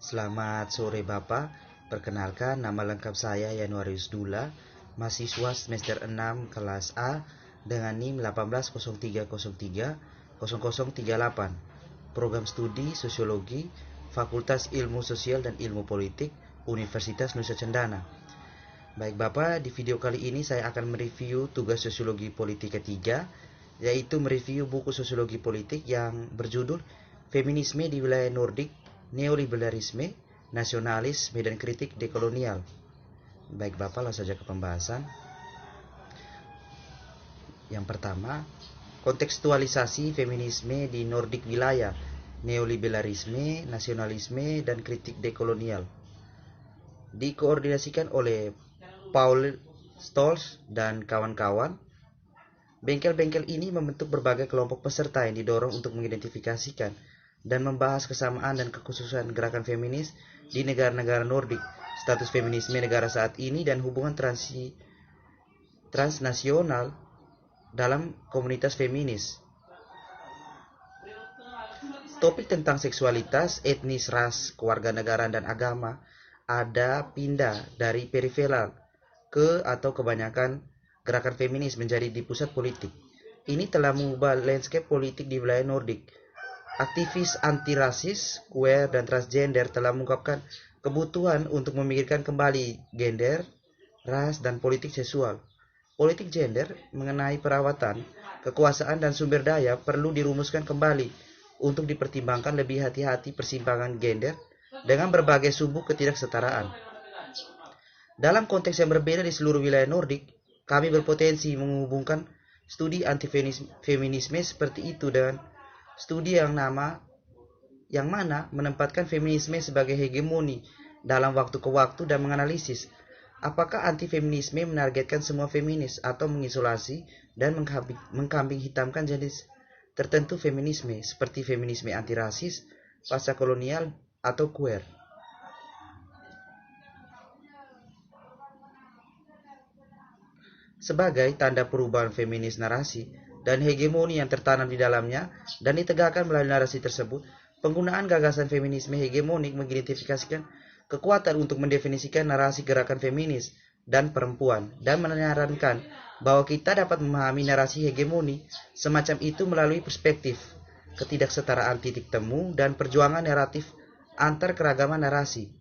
Selamat sore Bapak, perkenalkan nama lengkap saya Yanuarius Dula, mahasiswa semester 6 kelas A dengan NIM 1803030038, program studi Sosiologi, Fakultas Ilmu Sosial dan Ilmu Politik, Universitas Nusa Cendana. Baik Bapak, di video kali ini saya akan mereview tugas Sosiologi Politik ketiga, yaitu mereview buku Sosiologi Politik yang berjudul Feminisme di Wilayah Nordik, Neoliberalisme, Nasionalisme dan Kritik Dekolonial. Baik Bapak, langsung saja ke pembahasan. Yang pertama, kontekstualisasi feminisme di Nordik wilayah, neoliberalisme, nasionalisme dan kritik dekolonial. Dikoordinasikan oleh Paul Stolz dan kawan-kawan. Bengkel-bengkel ini membentuk berbagai kelompok peserta yang didorong untuk mengidentifikasikan dan membahas kesamaan dan kekhususan gerakan feminis di negara-negara Nordik, status feminisme negara saat ini, dan hubungan transnasional dalam komunitas feminis. Topik tentang seksualitas, etnis, ras, kewarganegaraan, dan agama ada pindah dari periferal ke atau kebanyakan gerakan feminis menjadi di pusat politik. Ini telah mengubah landscape politik di wilayah Nordik. Aktivis anti-rasis, queer, dan transgender telah mengungkapkan kebutuhan untuk memikirkan kembali gender, ras, dan politik seksual. Politik gender mengenai perawatan, kekuasaan, dan sumber daya perlu dirumuskan kembali untuk dipertimbangkan lebih hati-hati persimpangan gender dengan berbagai sumbu ketidaksetaraan. Dalam konteks yang berbeda di seluruh wilayah Nordik, kami berpotensi menghubungkan studi anti-feminisme seperti itu dengan studi yang mana menempatkan feminisme sebagai hegemoni dalam waktu ke waktu dan menganalisis apakah anti-feminisme menargetkan semua feminis atau mengisolasi dan mengkambing hitamkan jenis tertentu feminisme seperti feminisme anti-rasis, pasca kolonial, atau queer. Sebagai tanda perubahan feminis narasi dan hegemoni yang tertanam di dalamnya dan ditegakkan melalui narasi tersebut, penggunaan gagasan feminisme hegemonik mengidentifikasikan kekuatan untuk mendefinisikan narasi gerakan feminis dan perempuan, dan menyarankan bahwa kita dapat memahami narasi hegemoni semacam itu melalui perspektif ketidaksetaraan titik temu dan perjuangan naratif antar keragaman narasi.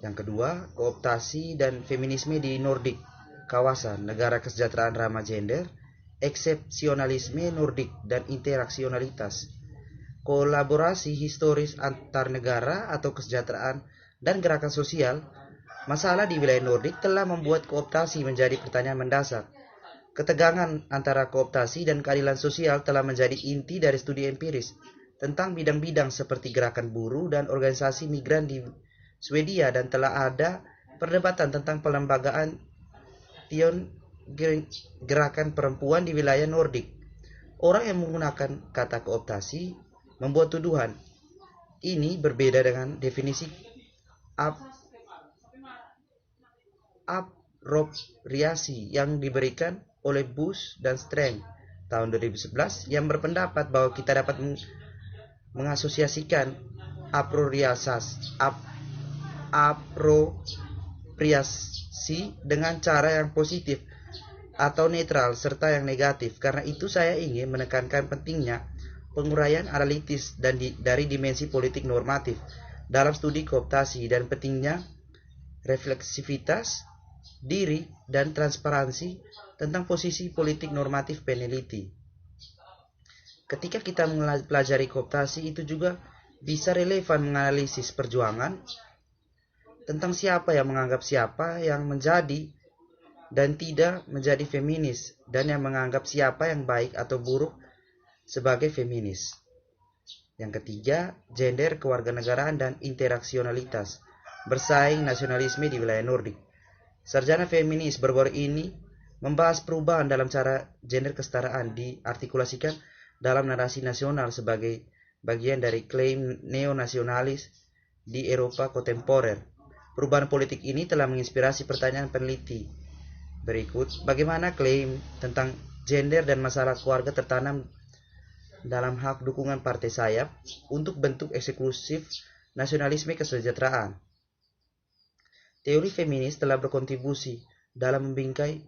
Yang kedua, kooptasi dan feminisme di Nordik, kawasan negara kesejahteraan ramah gender, eksepsionalisme Nordik, dan interaksionalitas. Kolaborasi historis antar negara atau kesejahteraan dan gerakan sosial, masalah di wilayah Nordik telah membuat kooptasi menjadi pertanyaan mendasar. Ketegangan antara kooptasi dan keadilan sosial telah menjadi inti dari studi empiris tentang bidang-bidang seperti gerakan buruh dan organisasi migran di Swedia, dan telah ada perdebatan tentang pelembagaan gerakan perempuan di wilayah Nordik. Orang yang menggunakan kata kooptasi membuat tuduhan. Ini berbeda dengan definisi apropriasi yang diberikan oleh Bush dan Strang tahun 2011 yang berpendapat bahwa kita dapat mengasosiasikan apropriasi dengan cara yang positif atau netral serta yang negatif. Karena itu saya ingin menekankan pentingnya penguraian analitis dari dimensi politik normatif dalam studi kooptasi dan pentingnya refleksivitas diri dan transparansi tentang posisi politik normatif peneliti. Ketika kita mempelajari kooptasi, itu juga bisa relevan menganalisis perjuangan tentang siapa yang menganggap siapa yang menjadi dan tidak menjadi feminis, dan yang menganggap siapa yang baik atau buruk sebagai feminis. Yang ketiga, gender, kewarganegaraan, dan interaksionalitas, bersaing nasionalisme di wilayah Nordik. Sarjana feminis berbor ini membahas perubahan dalam cara gender kesetaraan diartikulasikan dalam narasi nasional sebagai bagian dari klaim neonasionalis di Eropa kontemporer. Perubahan politik ini telah menginspirasi pertanyaan peneliti berikut: bagaimana klaim tentang gender dan masalah keluarga tertanam dalam hak dukungan partai sayap untuk bentuk eksklusif nasionalisme kesejahteraan. Teori feminis telah berkontribusi dalam membingkai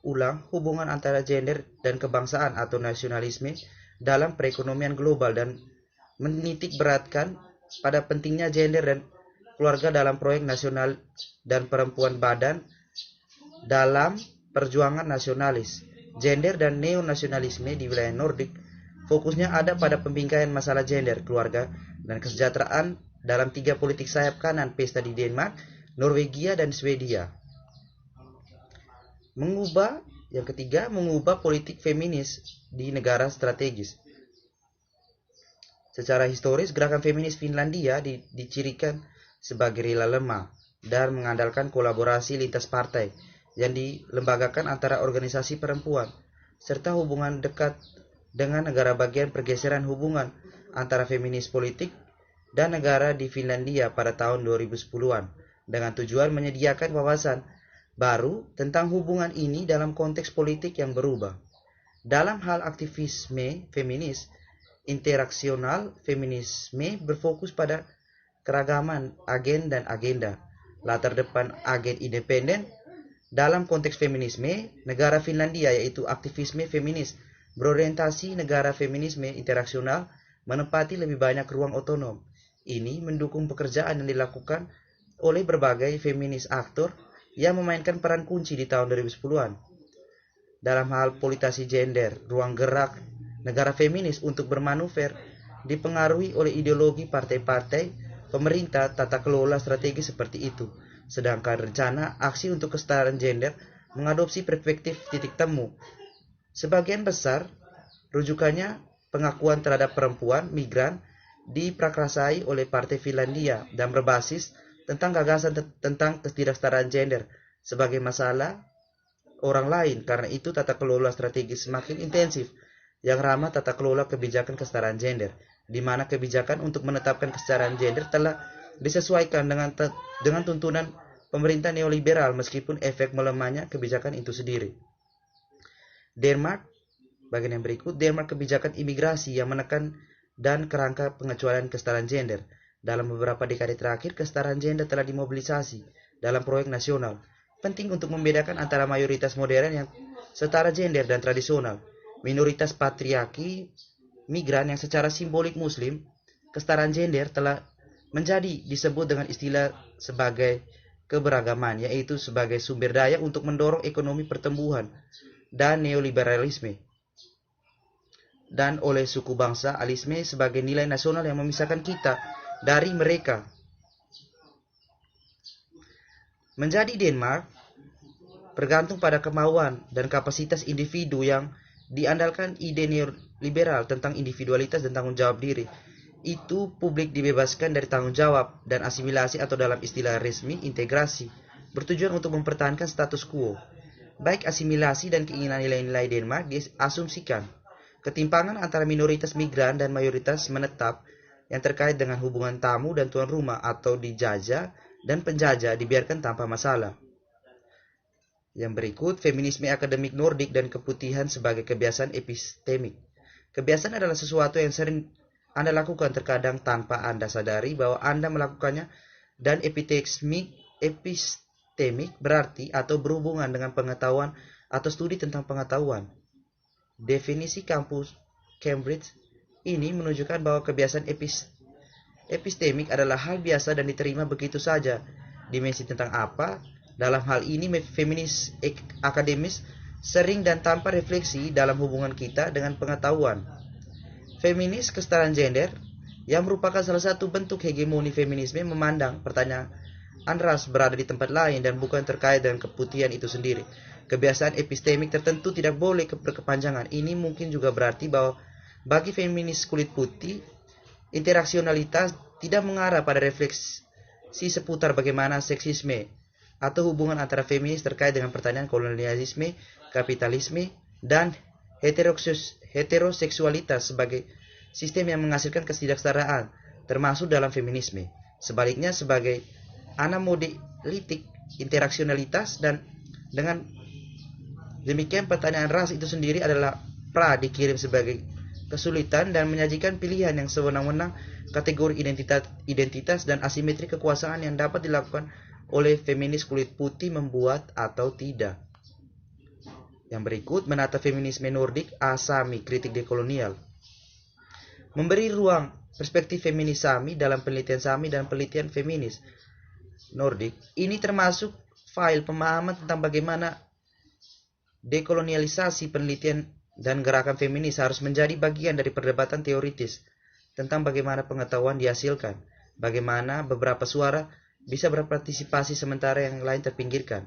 ulang hubungan antara gender dan kebangsaan atau nasionalisme dalam perekonomian global dan menitik beratkan pada pentingnya gender dan keluarga dalam proyek nasional dan perempuan badan dalam perjuangan nasionalis. Gender dan neonasionalisme di wilayah Nordik fokusnya ada pada pembingkaian masalah gender, keluarga, dan kesejahteraan dalam 3 politik sayap kanan pesta di Denmark, Norwegia, dan Swedia. Yang ketiga, mengubah politik feminis di negara strategis. Secara historis, gerakan feminis Finlandia dicirikan sebagai rela lemah dan mengandalkan kolaborasi lintas partai yang dilembagakan antara organisasi perempuan, serta hubungan dekat dengan negara bagian pergeseran hubungan antara feminis politik dan negara di Finlandia pada tahun 2010-an, dengan tujuan menyediakan wawasan baru tentang hubungan ini dalam konteks politik yang berubah. Dalam hal aktivisme feminis, interaksional feminisme berfokus pada keragaman agen dan agenda, latar depan agen independen. Dalam konteks feminisme, negara Finlandia yaitu aktivisme feminis berorientasi negara feminisme interaksional menempati lebih banyak ruang otonom. Ini mendukung pekerjaan yang dilakukan oleh berbagai feminis aktor yang memainkan peran kunci di tahun 2010-an. Dalam hal politisasi gender, ruang gerak negara feminis untuk bermanuver dipengaruhi oleh ideologi partai-partai pemerintah tata kelola strategi seperti itu. Sedangkan rencana aksi untuk kesetaraan gender mengadopsi perspektif titik temu. Sebagian besar rujukannya pengakuan terhadap perempuan migran diprakrasai oleh Partai Finlandia dan berbasis tentang gagasan tentang ketidaksetaraan gender sebagai masalah orang lain. Karena itu tata kelola strategis semakin intensif yang ramah tata kelola kebijakan kesetaraan gender, di mana kebijakan untuk menetapkan kesetaraan gender telah disesuaikan dengan tuntunan pemerintah neoliberal meskipun efek melemahnya kebijakan itu sendiri. Denmark, bagian yang berikut, Denmark kebijakan imigrasi yang menekan dan kerangka pengecualian kesetaraan gender. Dalam beberapa dekade terakhir, kesetaraan gender telah dimobilisasi dalam proyek nasional. Penting untuk membedakan antara mayoritas modern yang setara gender dan tradisional, minoritas patriarki, migran yang secara simbolik muslim. Kesetaraan gender telah menjadi disebut dengan istilah sebagai keberagaman, yaitu sebagai sumber daya untuk mendorong ekonomi pertumbuhan dan neoliberalisme, dan oleh suku bangsa alisme sebagai nilai nasional yang memisahkan kita dari mereka. Menjadi Denmark bergantung pada kemauan dan kapasitas individu yang diandalkan ide neoliberal tentang individualitas dan tanggung jawab diri. Itu publik dibebaskan dari tanggung jawab dan asimilasi, atau dalam istilah resmi integrasi, bertujuan untuk mempertahankan status quo. Baik asimilasi dan keinginan nilai-nilai Denmark diasumsikan. Ketimpangan antara minoritas migran dan mayoritas menetap yang terkait dengan hubungan tamu dan tuan rumah atau dijajah dan penjajah dibiarkan tanpa masalah. Yang berikut, feminisme akademik Nordik dan keputihan sebagai kebiasaan epistemik. Kebiasaan adalah sesuatu yang sering Anda lakukan terkadang tanpa Anda sadari bahwa Anda melakukannya, dan epistemik berarti atau berhubungan dengan pengetahuan atau studi tentang pengetahuan. Definisi kampus Cambridge ini menunjukkan bahwa kebiasaan epistemik adalah hal biasa dan diterima begitu saja. Dimensi tentang apa? Dalam hal ini feminis akademis sering dan tanpa refleksi dalam hubungan kita dengan pengetahuan. Feminis kesetaraan gender yang merupakan salah satu bentuk hegemoni feminisme memandang pertanyaan ras berada di tempat lain dan bukan terkait dengan keputihan itu sendiri. Kebiasaan epistemik tertentu tidak boleh berkepanjangan. Ini mungkin juga berarti bahwa bagi feminis kulit putih, interaksionalitas tidak mengarah pada refleksi seputar bagaimana seksisme atau hubungan antara feminis terkait dengan pertanyaan kolonialisme, kapitalisme, dan heteroseksualitas sebagai sistem yang menghasilkan ketidaksetaraan, termasuk dalam feminisme. Sebaliknya, sebagai anamodelitik interaksionalitas, dan dengan demikian pertanyaan ras itu sendiri adalah dikirim sebagai kesulitan dan menyajikan pilihan yang sewenang-wenang, kategori identitas dan asimetri kekuasaan yang dapat dilakukan oleh feminis kulit putih membuat atau tidak. Yang berikut, menata feminisme Nordik, Sami, kritik dekolonial. Memberi ruang perspektif feminis Sami dalam penelitian Sami dan penelitian feminis Nordik. Ini termasuk file pemahaman tentang bagaimana dekolonialisasi penelitian dan gerakan feminis harus menjadi bagian dari perdebatan teoritis tentang bagaimana pengetahuan dihasilkan, bagaimana beberapa suara bisa berpartisipasi sementara yang lain terpinggirkan.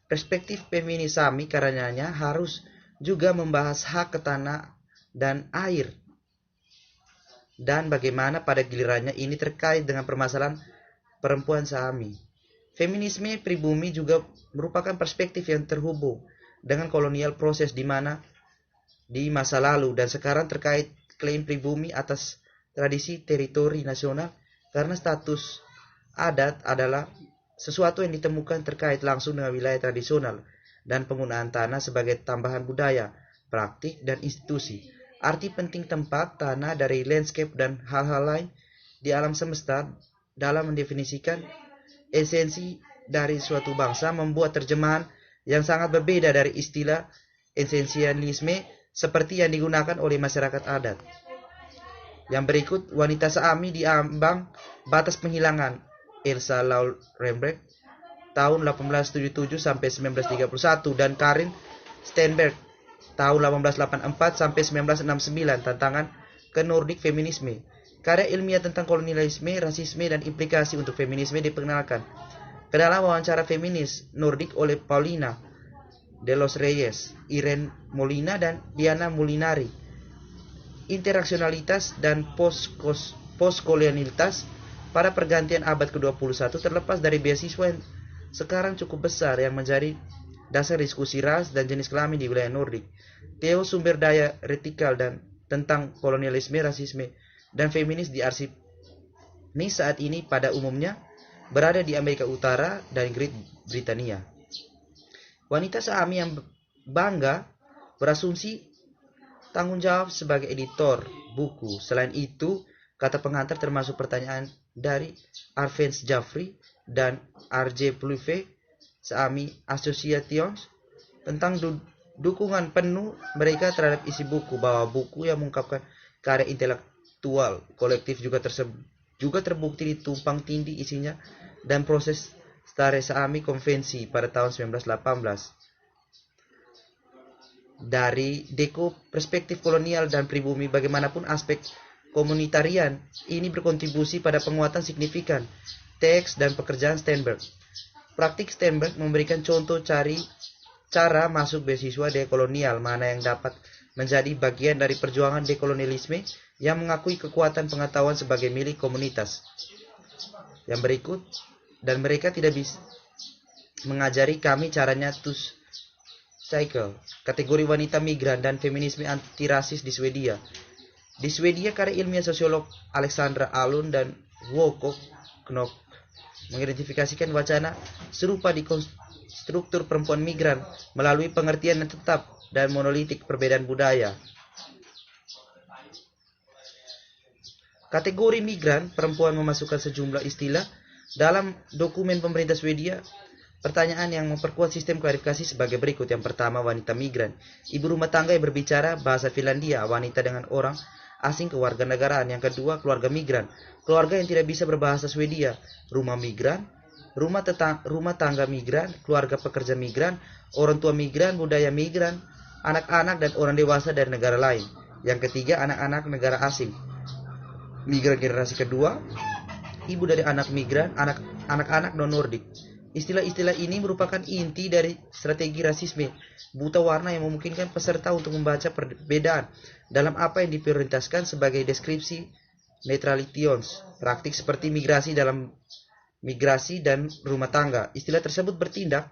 Perspektif feminis Sami karenanya harus juga membahas hak ke tanah dan air, dan bagaimana pada gilirannya ini terkait dengan permasalahan perempuan Sami. Feminisme pribumi juga merupakan perspektif yang terhubung dengan kolonial proses di mana di masa lalu dan sekarang terkait klaim pribumi atas tradisi teritori nasional, karena status adat adalah sesuatu yang ditemukan terkait langsung dengan wilayah tradisional dan penggunaan tanah sebagai tambahan budaya, praktik, dan institusi. Arti penting tempat, tanah dari landscape dan hal-hal lain di alam semesta dalam mendefinisikan esensi dari suatu bangsa membuat terjemahan yang sangat berbeda dari istilah esensialisme seperti yang digunakan oleh masyarakat adat. Yang berikut, wanita Sami di ambang batas penghilangan, Elsa Laul Rembrandt tahun 1877 sampai 1931 dan Karin Steinberg tahun 1884 sampai 1969, tantangan ke Nordik feminisme. Karya ilmiah tentang kolonialisme, rasisme, dan implikasi untuk feminisme diperkenalkan ke dalam wawancara feminis Nordik oleh Paulina de los Reyes, Irene Molina, dan Diana Molinari. Interaksionalitas dan postkolonialitas pada pergantian abad ke-21 terlepas dari beasiswa yang sekarang cukup besar yang menjadi dasar diskusi ras dan jenis kelamin di wilayah Nordik. Theo sumber daya retikal dan tentang kolonialisme, rasisme, dan feminis di arsip ini saat ini pada umumnya berada di Amerika Utara dan Great Britania. Wanita Sami yang bangga berasumsi tanggung jawab sebagai editor buku. Selain itu, kata pengantar termasuk pertanyaan dari Arvens Jaffrey dan R.J. Plouffe Sami Associations tentang dukungan penuh mereka terhadap isi buku, bahwa buku yang mengungkapkan karya intelektual kolektif juga terbukti ditumpang tindih isinya dan proses Stare Sami Konvensi pada tahun 1918. Dari perspektif kolonial dan pribumi, bagaimanapun aspek komunitarian ini berkontribusi pada penguatan signifikan teks dan pekerjaan Steinberg. Praktik Steinberg memberikan contoh cara masuk beasiswa dekolonial mana yang dapat menjadi bagian dari perjuangan dekolonialisme yang mengakui kekuatan pengetahuan sebagai milik komunitas. Yang berikut, dan mereka tidak bisa mengajari kami caranya to cycle, kategori wanita migran dan feminisme antirasis di Swedia. Di Swedia, karya ilmiah sosiolog Alexandra Alun dan Woko Knop mengidentifikasikan wacana serupa di struktur perempuan migran melalui pengertian yang tetap dan monolitik perbedaan budaya. Kategori migran, perempuan memasukkan sejumlah istilah dalam dokumen pemerintah Swedia. Pertanyaan yang memperkuat sistem klarifikasi sebagai berikut. Yang pertama, wanita migran, ibu rumah tangga yang berbicara bahasa Finlandia, wanita dengan orang asing kewarganegaraan. Yang kedua, keluarga migran, keluarga yang tidak bisa berbahasa Swedia, rumah migran, rumah tangga migran, keluarga pekerja migran, orang tua migran, budaya migran, anak-anak dan orang dewasa dari negara lain. Yang ketiga, anak-anak negara asing, migran generasi kedua, ibu dari anak migran, anak-anak non-Nordik. Istilah-istilah ini merupakan inti dari strategi rasisme buta warna yang memungkinkan peserta untuk membaca perbedaan dalam apa yang diprioritaskan sebagai deskripsi neutralitions, praktik seperti migrasi dan rumah tangga. Istilah tersebut bertindak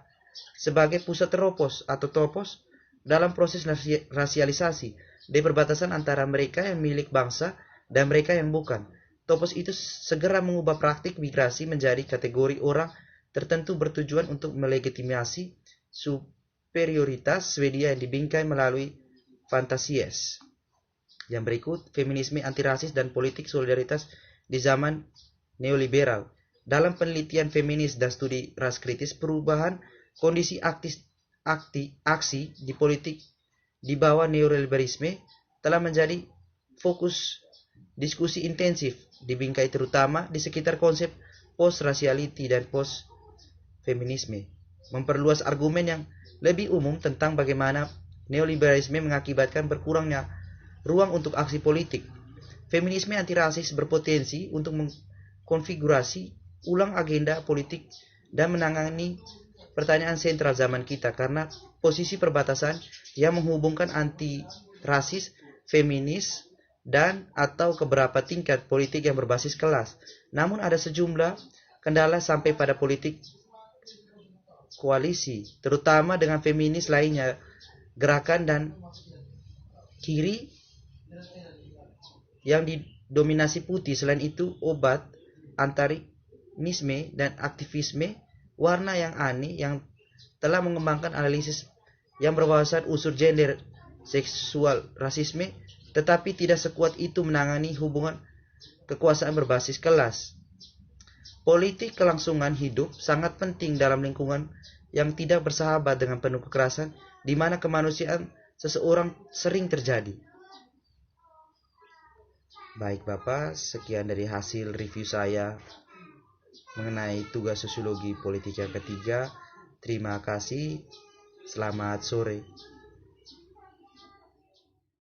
sebagai pusat teropos atau topos dalam proses rasialisasi di perbatasan antara mereka yang milik bangsa dan mereka yang bukan. Topos itu segera mengubah praktik migrasi menjadi kategori orang tertentu bertujuan untuk melegitimasi superioritas Swedia yang dibingkai melalui fantasies. Yang berikut, feminisme antirasis dan politik solidaritas di zaman neoliberal. Dalam penelitian feminis dan studi ras kritis, perubahan kondisi aksi di politik di bawah neoliberalisme telah menjadi fokus diskusi intensif di bingkai, terutama di sekitar konsep post-raciality dan post-feminisme. Memperluas argumen yang lebih umum tentang bagaimana neoliberalisme mengakibatkan berkurangnya ruang untuk aksi politik. Feminisme antirasis berpotensi untuk mengkonfigurasi ulang agenda politik dan menangani pertanyaan sentral zaman kita, karena posisi perbatasan yang menghubungkan anti-rasis, feminis, dan atau keberapa tingkat politik yang berbasis kelas. Namun ada sejumlah kendala sampai pada politik koalisi, terutama dengan feminis lainnya, gerakan dan kiri yang didominasi putih. Selain itu, obat, antagonisme, dan aktivisme warna yang aneh yang telah mengembangkan analisis yang berwawasan unsur gender, seksual, rasisme, tetapi tidak sekuat itu menangani hubungan kekuasaan berbasis kelas. Politik kelangsungan hidup sangat penting dalam lingkungan yang tidak bersahabat dengan penuh kekerasan, di mana kemanusiaan seseorang sering terjadi. Baik Bapak, sekian dari hasil review saya mengenai tugas sosiologi politik yang ketiga. Terima kasih. Selamat sore.